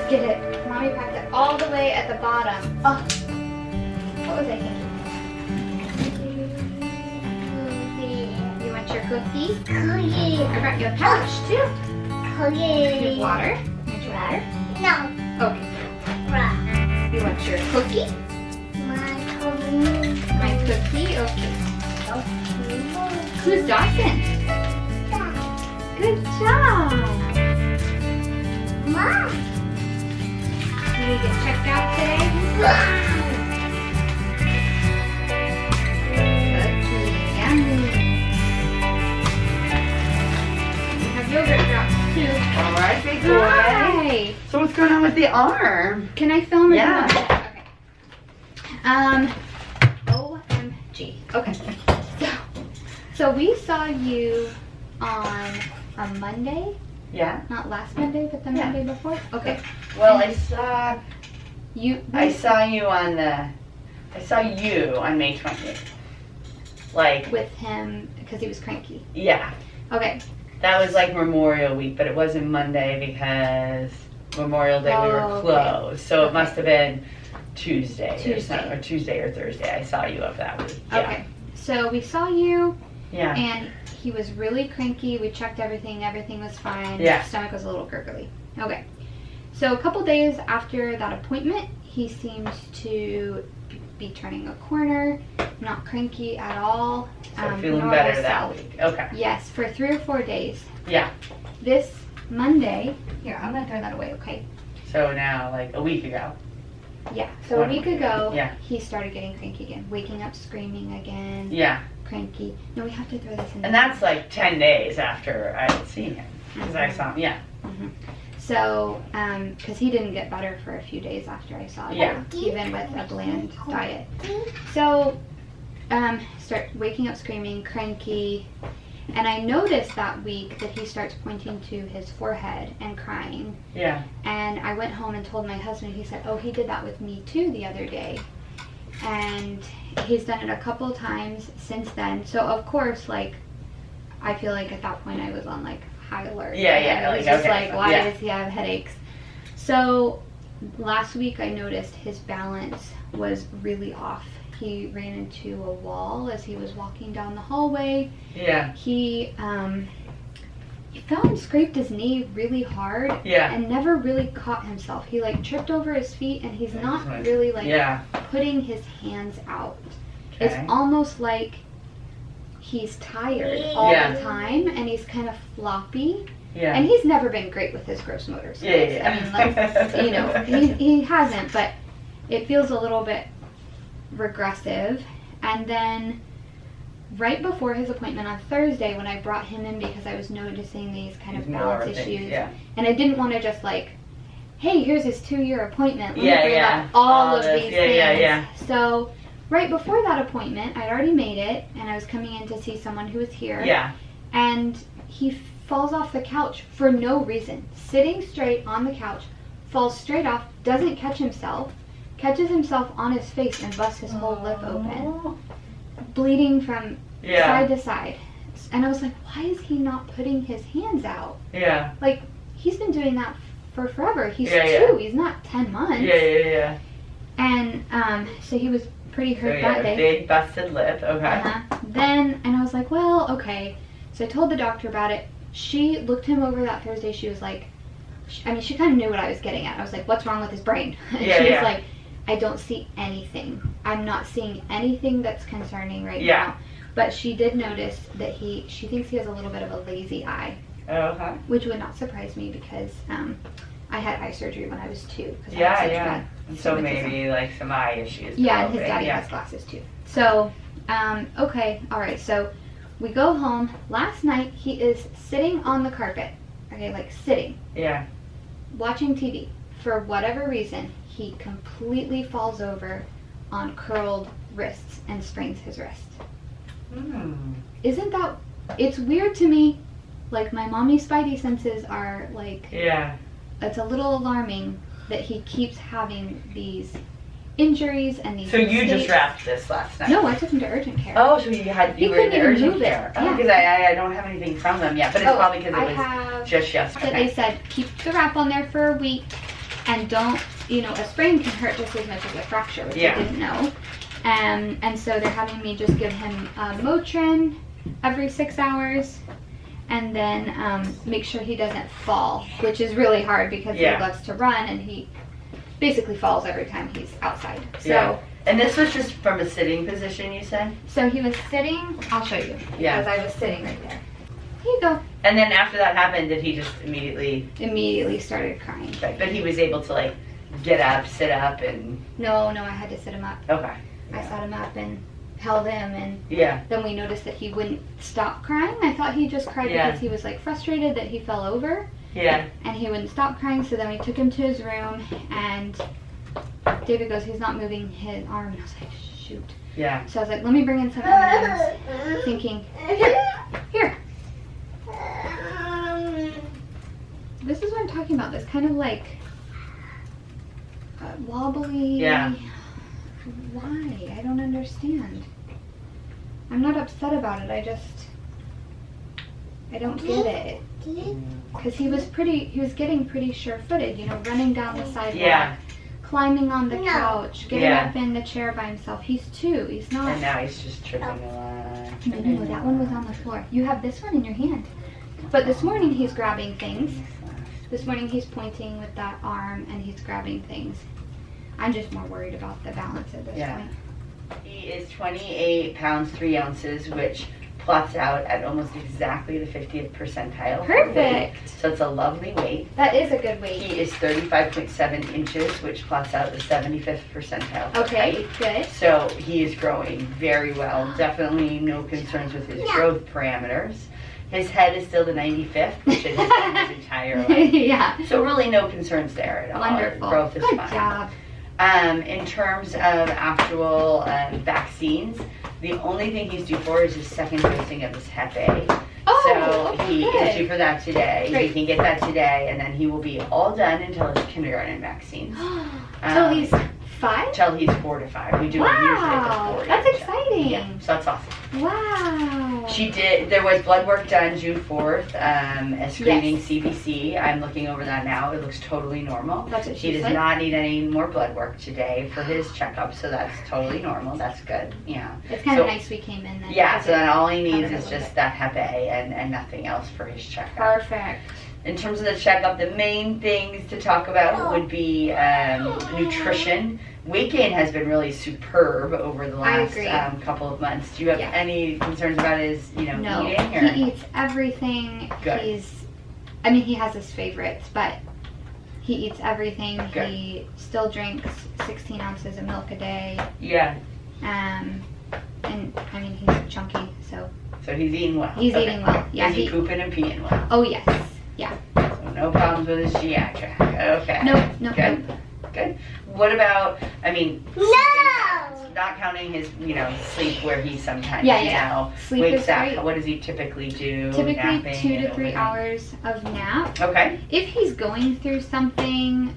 get it. Mommy packed it all the way at the bottom. Oh, what was I thinking? You want your cookie? Cookie. I brought you a pouch too. Cookie. Your water? Want your water? No. Okay. Right. You want your cookie? My cookie. My cookie? Okay. Okay. Who's Dawson? Good job. Mom. Did we get checked out today? Wow. Cookie, yummy. We have yogurt drops too. All right, big boy. Hi. So what's going on with the arm? Can I film? Yeah. Okay. OMG. Okay. So we saw you on a Monday. Yeah. Not last Monday, but the Yeah. Monday before. Okay. Well, I saw You. you on May 20th. Like, With him because he was cranky. yeah. Okay. That was like Memorial Week, but it wasn't Monday because Memorial Day we were Oh, okay. closed. So Okay. it must have been Tuesday Tuesday. or Tuesday or Thursday. I saw you up that week. Yeah. Okay. So we saw you, Yeah. and he was really cranky. We checked everything. Everything was fine. Yeah. His stomach was a little gurgly. Okay. So a couple days after that appointment, he seemed to be turning a corner, not cranky at all. So feeling normal better that self. week. Okay. Yes, for 3 or 4 days. Yeah. This Monday, here, I'm gonna throw that away, okay? So now, like a week ago. Yeah, so a week ago, Yeah. he started getting cranky again, waking up screaming again, Yeah. cranky. No, we have to throw this in. And that's like 10 days after I had seen him. Because I saw him, yeah. Mm-hmm. So, because he didn't get better for a few days after I saw him, Yeah. even with a bland diet. So, start waking up screaming, cranky, and I noticed that week that he starts pointing to his forehead and crying. Yeah. And I went home and told my husband. He said, oh, he did that with me too the other day. And he's done it a couple times since then. So, of course, like, I feel like at that point I was on, like, high alert. Yeah, And yeah, it was like, just okay, like, so, why yeah. does he have headaches? So, last week I noticed his balance was really off. He ran into a wall as he was walking down the hallway. Yeah. He fell and scraped his knee really hard. Yeah. And never really caught himself. He like tripped over his feet, and he's not Right. really like Yeah. putting his hands out. Okay. It's almost like he's tired all Yeah. the time, and he's kind of floppy. Yeah. And he's never been great with his gross motor skills. Yeah. I mean, like, you know, he hasn't, but it feels a little bit regressive. And then right before his appointment on Thursday, when I brought him in because I was noticing these kind of More balance things, issues, yeah. and I didn't want to just like, hey, here's his 2-year appointment. Let me Yeah, bring yeah. up all of this. these Yeah, things. yeah. So right before that appointment, I'd already made it, and I was coming in to see someone who was here. Yeah. And he falls off the couch for no reason. Sitting straight on the couch, falls straight off, doesn't catch himself, catches himself on his face and busts his whole lip open, bleeding from side to side. And I was like, why is he not putting his hands out? Yeah. Like, he's been doing that for forever. He's Yeah, 2, he's not 10 months. Yeah. And so he was pretty So hurt yeah, that day. big busted lip. Okay. Then, and I was like, well, okay. So I told the doctor about it. She looked him over that Thursday. She was like, I mean, she kind of knew what I was getting at. I was like, what's wrong with his brain? And Yeah, she yeah. was like, I don't see anything. I'm not seeing anything that's concerning right Yeah. now. But she did notice that she thinks he has a little bit of a lazy eye, Okay. which would not surprise me because I had eye surgery when I was 2. 'cause I had Yeah, such yeah. bad So astigmatism. maybe like some eye issues. Yeah, and his developing, daddy yeah. has glasses too. So, okay, all right. So we go home. Last night he is sitting on the carpet. Okay, like sitting, Yeah. watching TV. For whatever reason, he completely falls over on curled wrists and sprains his wrist. Isn't that? It's weird to me. Like my mommy spidey senses are like. Yeah. It's a little alarming that he keeps having these injuries and these. So you just mistakes. wrapped this last night? No, I took him to urgent care. Oh, so you He were in couldn't the even urgent move it. care. Oh, Yeah. because I don't have anything from them yet, but it's probably because I it was have just yesterday. that they said keep the wrap on there for a week, and don't, you know, a sprain can hurt just as much as a fracture, which I didn't know. And so they're having me just give him Motrin every 6 hours, and then make sure he doesn't fall, which is really hard because he loves to run, and he basically falls every time he's outside. So and this was just from a sitting position, you said? So he was sitting, I'll show you, because I was sitting right there. Here you go. And then after that happened, did he just immediately started crying? But he was able to like get up, sit up, and no, I had to sit him up. Okay. I sat him up and held him, and then we noticed that he wouldn't stop crying. I thought he just cried because he was like frustrated that he fell over. And he wouldn't stop crying, so then we took him to his room, and David goes, he's not moving his arm, and I was like, shoot. So I was like, let me bring in some M&Ms, thinking, here. This is what I'm talking about, this kind of like wobbly. Why? I don't understand. I'm not upset about it, I don't get it. Because he was getting pretty sure-footed, you know, running down the sidewalk, climbing on the couch, getting up in the chair by himself. He's 2, he's not. And now he's just tripping a lot. No, that one was on the floor. You have this one in your hand. But this morning he's grabbing things. This morning he's pointing with that arm and he's grabbing things. I'm just more worried about the balance at this point. He is 28 pounds, 3 ounces, which plots out at almost exactly the 50th percentile. Perfect. So it's a lovely weight. That is a good weight. He is 35.7 inches, which plots out the 75th percentile. Okay, good. So he is growing very well. Definitely no concerns with his growth parameters. His head is still the 95th, which it has been his entire life. So really no concerns there at all. Wonderful. Growth is good fine. Job. In terms of actual vaccines, the only thing he's due for is his second dosing of his Hep A. So he is due for that today. He can get that today, and then he will be all done until his kindergarten vaccines. So he's 5? Till he's 4 to 5. We do it usually at 4. That's exciting. Yeah, so that's awesome. Wow. There was blood work done June 4th, a screening CBC. I'm looking over that now. It looks totally normal. That's what he does not need any more blood work today for his checkup, so that's totally normal. That's good. It's kind of nice we came in then. So then all he needs is just that Hep A and nothing else for his checkup. Perfect. In terms of the checkup, the main things to talk about would be nutrition. Weight gain has been really superb over the last couple of months. Do you have any concerns about his, eating? No, he eats everything. Good. He has his favorites, but he eats everything. Good. He still drinks 16 ounces of milk a day. And he's chunky, so. So he's eating well. He's eating well. Is he pooping and peeing well? Oh yes. So no problems with his GI tract. Okay. No. Good. What about, not counting his, sleep where he sometimes, sleep wakes is up. great. What does he typically do? Typically napping 2 to 3 hours of nap. Okay. If he's going through something,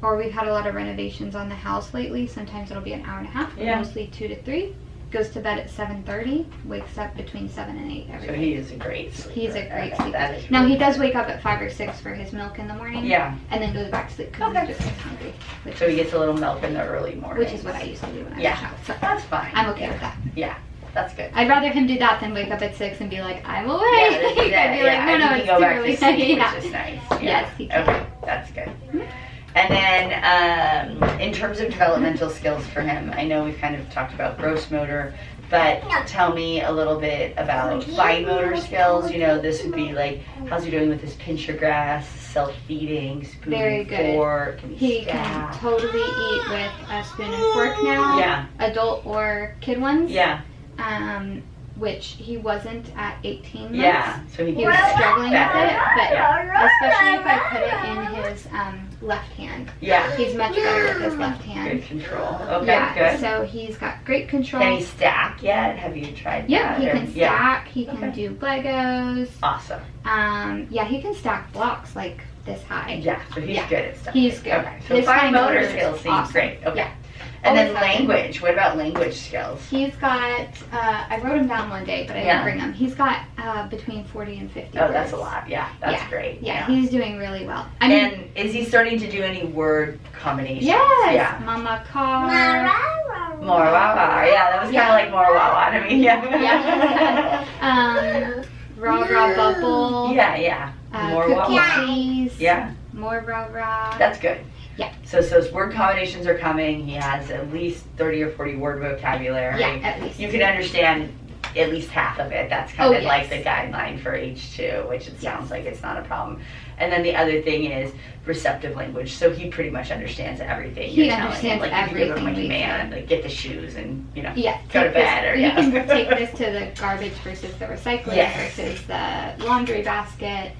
or we've had a lot of renovations on the house lately, sometimes it'll be an hour and a half, but mostly 2 to 3. Goes to bed at 7:30, wakes up between 7 and 8 every day. So he is a great sleeper. He's a great sleeper. Now he does wake up at 5 or 6 for his milk in the morning. And then goes back to sleep because he just gets hungry. So he gets a little milk in the early morning. Which is what I used to do when I was a child. So that's fine. I'm okay with that. Yeah, that's good. I'd rather him do that than wake up at 6 and be like, I'm awake. I'd be like, no, it's too early. Which is nice. Yes, he can. Okay, that's good. And then in terms of developmental skills for him, I know we've kind of talked about gross motor, but tell me a little bit about fine motor skills. This would be like, how's he doing with his pincher grasp, self-feeding, spoon and fork? He can totally eat with a spoon and fork now, adult or kid ones. Which he wasn't at 18 months. So he was struggling with it, but especially if I put it in his left hand. He's much better with his left hand. Good control. Okay, good. So he's got great control. Can he stack yet? Have you tried that? Yeah, he can stack. He can do Legos. Awesome. He can stack blocks like this high. So he's good at stuff. He's good. Okay, so fine motor skills seem great. Okay. And then Always happy. language. What about language skills? He's got, I wrote him down one day, but I didn't bring him. He's got between 40 and 50 Oh, words. that's a lot. Yeah, that's great. Yeah, he's doing really well. I mean, And is he starting to do any word combinations? yes! Yeah. Mama car. More wawa. Yeah, that was kind of like more wawa to me. Yeah. Yeah. Rah rah bubble. Yeah. More cookie wawa. cheese. Yeah. More rah rah. That's good. Yeah. So his word combinations are coming. He has at least 30 or 40 word vocabulary. Yeah, at least. You can understand at least half of it. That's kind of yes. like the guideline for H2, which it sounds like it's not a problem. And then the other thing is receptive language. So he pretty much understands everything. He you're telling him. understands Like if you give him a everything we command, like get the shoes and Yeah, go to bed or you can take this to the garbage versus the recycling Yes. versus the laundry basket.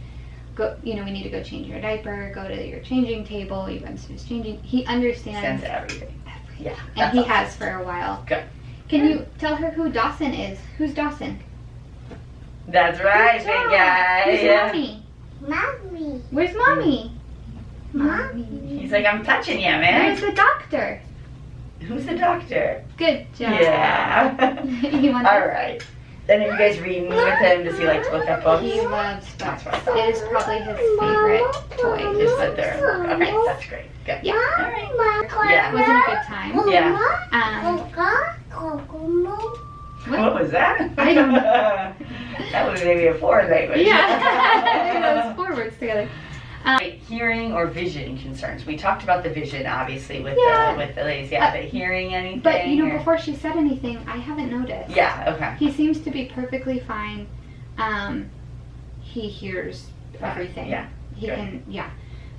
Go, we need to go change your diaper. Go to your changing table. You guys finish changing. He understands everything. Yeah, and he has for a while. Good. Can you tell her who Dawson is? Who's Dawson? That's right, big guy. Who's Yeah. mommy? Mommy. Where's mommy? Mommy. He's like, I'm touching you, Where's man. the doctor? Who's the doctor? Good job. Yeah. You want All right. Then are you guys reading with him? Does he like to look at books? He loves That's books. what I It is probably his favorite toy. Just sit there and look. Okay, that's great. Good. Yeah. All right. Yeah. It wasn't a good time. Yeah. What was that? I don't know. That was maybe a foreign language. Yeah. Those 4 words together. Hearing or vision concerns. We talked about the vision, obviously, with Yeah. the ladies. Yeah, but hearing anything? But or- before she said anything, I haven't noticed. Yeah. Okay. He seems to be perfectly fine. He hears everything. Yeah. He Good. can. Yeah.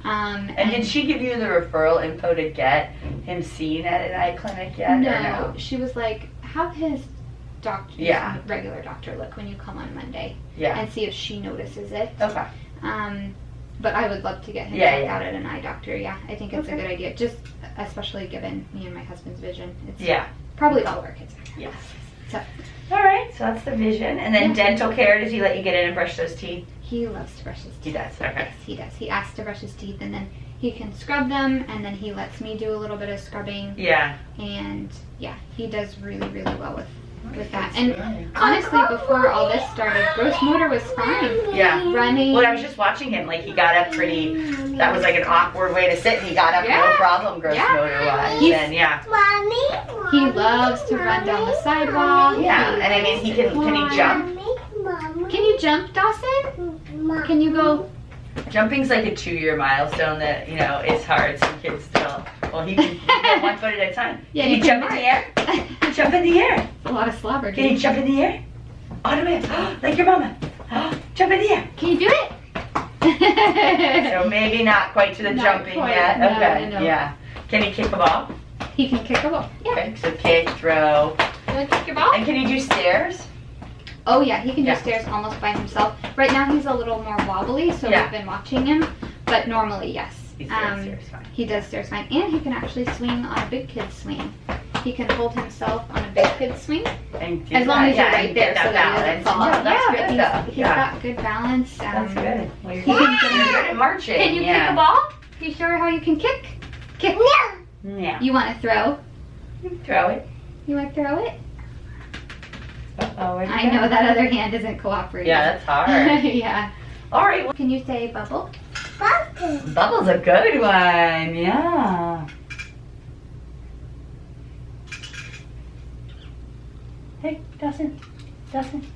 And did she give you the referral info to get him seen at an eye clinic yet? No, Or no? she was like, have his doctor, Yeah. regular doctor, look when you come on Monday, Yeah. and see if she notices it. Okay. But I would love to get him checked out at an eye doctor. Yeah, I think it's a good idea. Just especially given me and my husband's vision. It's probably all our kids. Yes. So All right. So that's the vision, and then dental care. Does he let you get in and brush those teeth? he loves to brush his teeth. He does. Okay. Yes, he does. He asks to brush his teeth, and then he can scrub them, and then he lets me do a little bit of scrubbing. Yeah. And yeah, he does really, really well with that. And honestly, before all this started, gross motor was fine. Yeah. Running. Well, I was just watching him. Like he got up pretty. That was like an awkward way to sit. And he got up no Yeah. problem, gross Yeah. motor wise. He's- And yeah. He loves to run down the sidewalk. Yeah. And I mean, can he jump? Can you jump, Dawson? Can you go? Jumping's like a 2-year milestone that it's hard. Some kids still. Well, he can go 1 foot at a time. Yeah, Can he you can jump in the air? Jump in the air. A lot of slobber. Can you jump in the air? Automatic. Like your mama. Jump in the air. Can you do it? So maybe not quite to the Not jumping quite, yet. no, Okay. no. Yeah. Can he kick a ball? He can kick a ball. Yeah. Okay. So kick, throw. You want to kick your ball? And can he do stairs? Oh yeah, he can do Yeah. stairs almost by himself. Right now he's a little more wobbly, so Yeah. we've been watching him. But normally, yes. He's doing stairs fine. He does stairs fine, and he can actually swing on a big kid swing. He can hold himself on a big kid swing, And do as long that. as you're Yeah, right and there, get so that he doesn't fall. balance. Yeah, that's but good he's, though. he's Yeah. got good balance. That's good. Well, you're can- good at marching. Can you kick a ball? You sure how you can kick? Kick. Yeah. You want to throw? You throw it. You want to throw it? Oh, I know that other hand isn't cooperating. Yeah, that's hard. Yeah. All right. Well, Can you say bubble? Bubble's a good one. Yeah. Hey, Dawson. Dawson.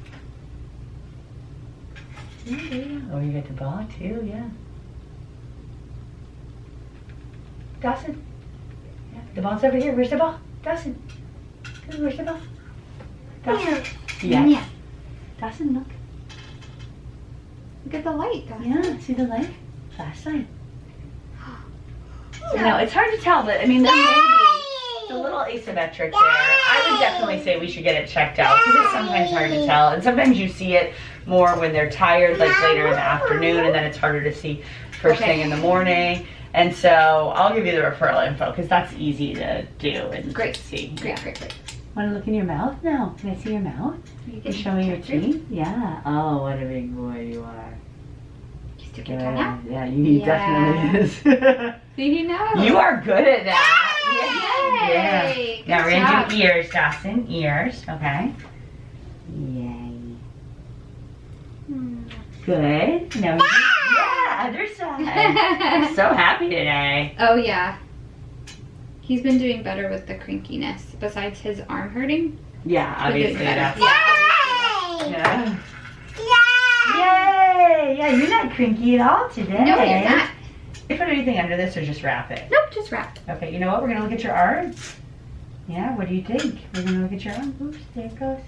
Yeah, there you go. Oh, you got the ball too, yeah. Dawson. Yeah, the ball's over here. Where's the ball? Dawson. Good, where's the ball? Dawson. Yeah. Yeah. Dawson, look. Look at the light, Dawson. Yeah, see the light? Flashlight. You know, it's hard to tell, but I mean, there may be, it's a little asymmetric there. I would definitely say we should get it checked out because it's sometimes hard to tell. And sometimes you see it more when they're tired, like later in the afternoon, and then it's harder to see first thing in the morning. And so I'll give you the referral info because that's easy to do and Great. see. Great, great, great. Want to look in your mouth now? Can I see your mouth? You show me your teeth? Yeah. Oh, what a big boy you are. You stick your tongue out? Yeah, you Yeah. definitely is. See, he knows. You are good at that. Yay! Now we're Good gonna job. do ears, Dawson. Ears, okay. Yay. Good. Now we do, yeah, other side. I'm so happy today. Oh yeah. He's been doing better with the crankiness. Besides his arm hurting. Yeah, obviously better. that's. Yay! Yeah. Yay! Yay! Yeah, you're not cranky at all today. No, you're not. You put anything under this or just wrap it? Nope, just wrap. Okay, you know what? We're gonna look at your arm. Yeah, what do you think? We're gonna look at your arm. Oops, there it goes.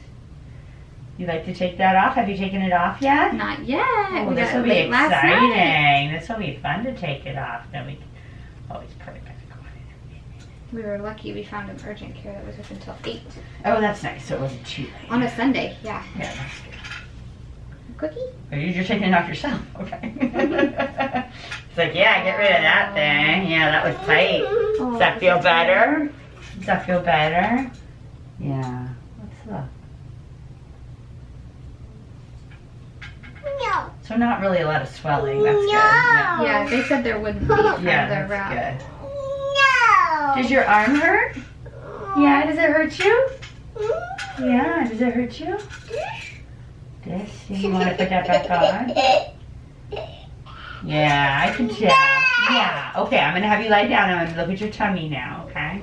You like to take that off? Have you taken it off yet? Not yet. Oh, We this got will it be late last night. exciting. This will be fun to take it off. Then we can, oh, it's perfect. We were lucky we found an urgent care that was open until 8. Oh, that's nice. So it wasn't too late. On a Sunday, yeah. Yeah, that's good. Cookie? Oh, you're taking it off yourself. Okay. It's like, yeah, get rid of that thing. Yeah, that was tight. Oh, Does that feel better? Does that feel better? Yeah. Let's look. No. So not really a lot of swelling. That's good. No. Yeah. Yeah, they said there wouldn't be from Yeah, the wrap. that's good. No. Does your arm hurt? Yeah, does it hurt you? Yeah, does it hurt you? This, you want to put that back on? Yeah, I can tell. Yeah, okay, I'm going to have you lie down. I'm going to look at your tummy now, okay?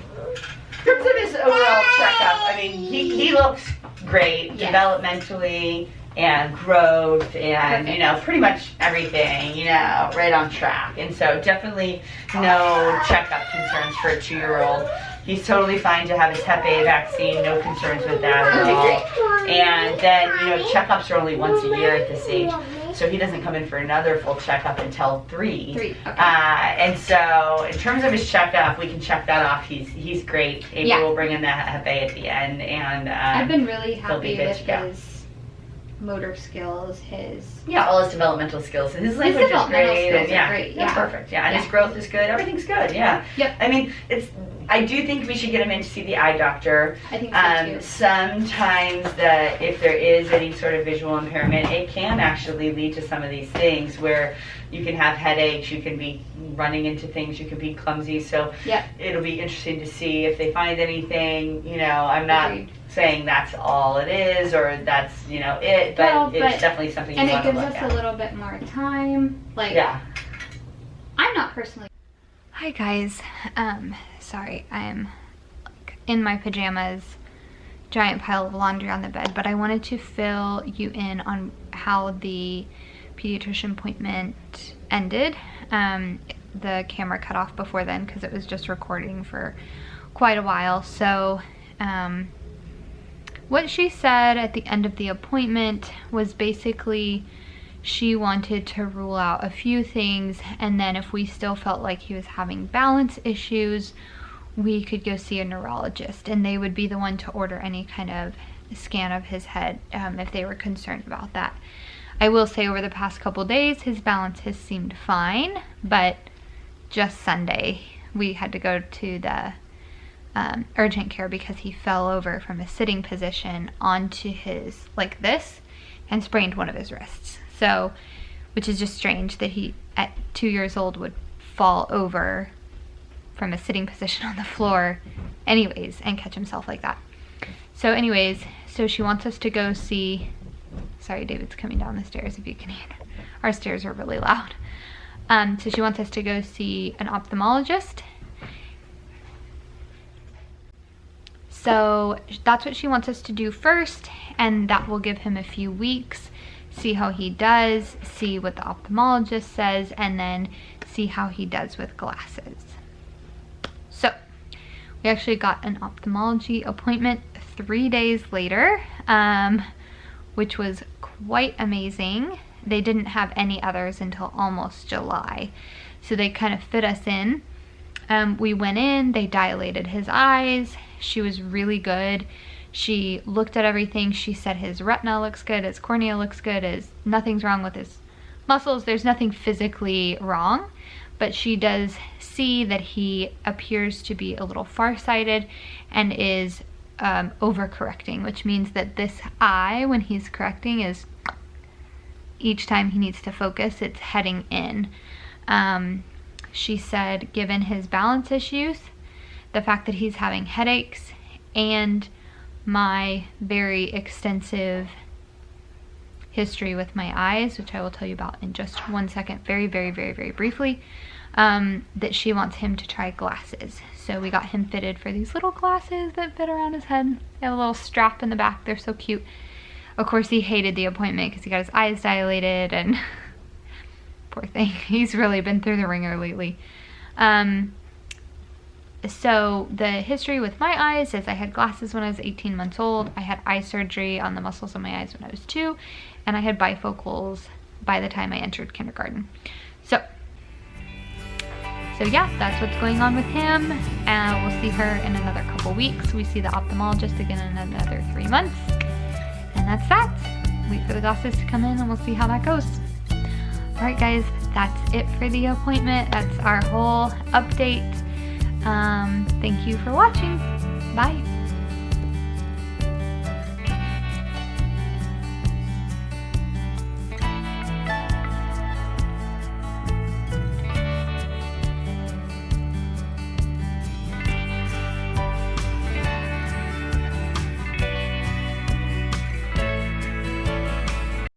In terms of his overall checkup, I mean, he looks great Yeah. developmentally and growth and, you know, pretty much everything, you know, right on track. And so definitely no checkup concerns for a 2-year-old. He's totally fine to have his Hep A vaccine, no concerns with that at all. And then, you know, checkups are only once a year at this age. So he doesn't come in for another full checkup until 3. 3, okay. And so in terms of his checkup, we can check that off. He's great. Amy Yeah. will bring in the Hep A at the end. And I've been really he'll be happy good with to go. his motor skills, his... Yeah, all his developmental skills. His language is developmental great. skills And yeah, are great, that's yeah. perfect. Yeah, and Yeah. his growth is good. Everything's good. Yeah. Yep. I mean, I do think we should get him in to see the eye doctor. I think so too. Sometimes if there is any sort of visual impairment, it can actually lead to some of these things where you can have headaches, you can be running into things, you can be clumsy. So Yep. it'll be interesting to see if they find anything. You know, I'm not Agreed. saying that's all it is or that's, you know, it, but Well, it's definitely something you And it want to gives look us at. a little bit more time. Like, Yeah. I'm not personally... Hi guys. Sorry, I'm like in my pajamas, giant pile of laundry on the bed, but I wanted to fill you in on how the pediatrician appointment ended. The camera cut off before then because it was just recording for quite a while. So what she said at the end of the appointment was basically she wanted to rule out a few things, and then if we still felt like he was having balance issues, we could go see a neurologist, and they would be the one to order any kind of scan of his head if they were concerned about that. I will say over the past couple days his balance has seemed fine, but just Sunday we had to go to the urgent care because he fell over from a sitting position onto his, like this, and sprained one of his wrists. So, which is just strange that he, at 2 years old, would fall over from a sitting position on the floor anyways and catch himself like that. So anyways, so she wants us to go see, sorry, David's coming down the stairs if you can hear. Our stairs are really loud. So she wants us to go see an ophthalmologist. So that's what she wants us to do first, and that will give him a few weeks, see how he does, see what the ophthalmologist says, and then see how he does with glasses. So we actually got an ophthalmology appointment 3 days later, which was quite amazing. They didn't have any others until almost July, so they kind of fit us in. We went in, they dilated his eyes. She was really good. She looked at everything. She said his retina looks good, his cornea looks good, nothing's wrong with his muscles. There's nothing physically wrong, but she does see that he appears to be a little farsighted and is overcorrecting, which means that this eye, when he's correcting, is each time he needs to focus, it's heading in. She said, given his balance issues, the fact that he's having headaches and my very extensive history with my eyes, which I will tell you about in just 1 second, very, very, very, very briefly, that she wants him to try glasses. So we got him fitted for these little glasses that fit around his head. They have a little strap in the back. They're so cute. Of course, he hated the appointment because he got his eyes dilated, and poor thing, he's really been through the ringer lately. So the history with my eyes is I had glasses when I was 18 months old. I had eye surgery on the muscles of my eyes when I was 2, and I had bifocals by the time I entered kindergarten. So yeah, that's what's going on with him. We'll see her in another couple weeks. We see the ophthalmologist again in another 3 months. And that's that. Wait for the glasses to come in and we'll see how that goes. Alright guys, that's it for the appointment. That's our whole update. Thank you for watching. Bye.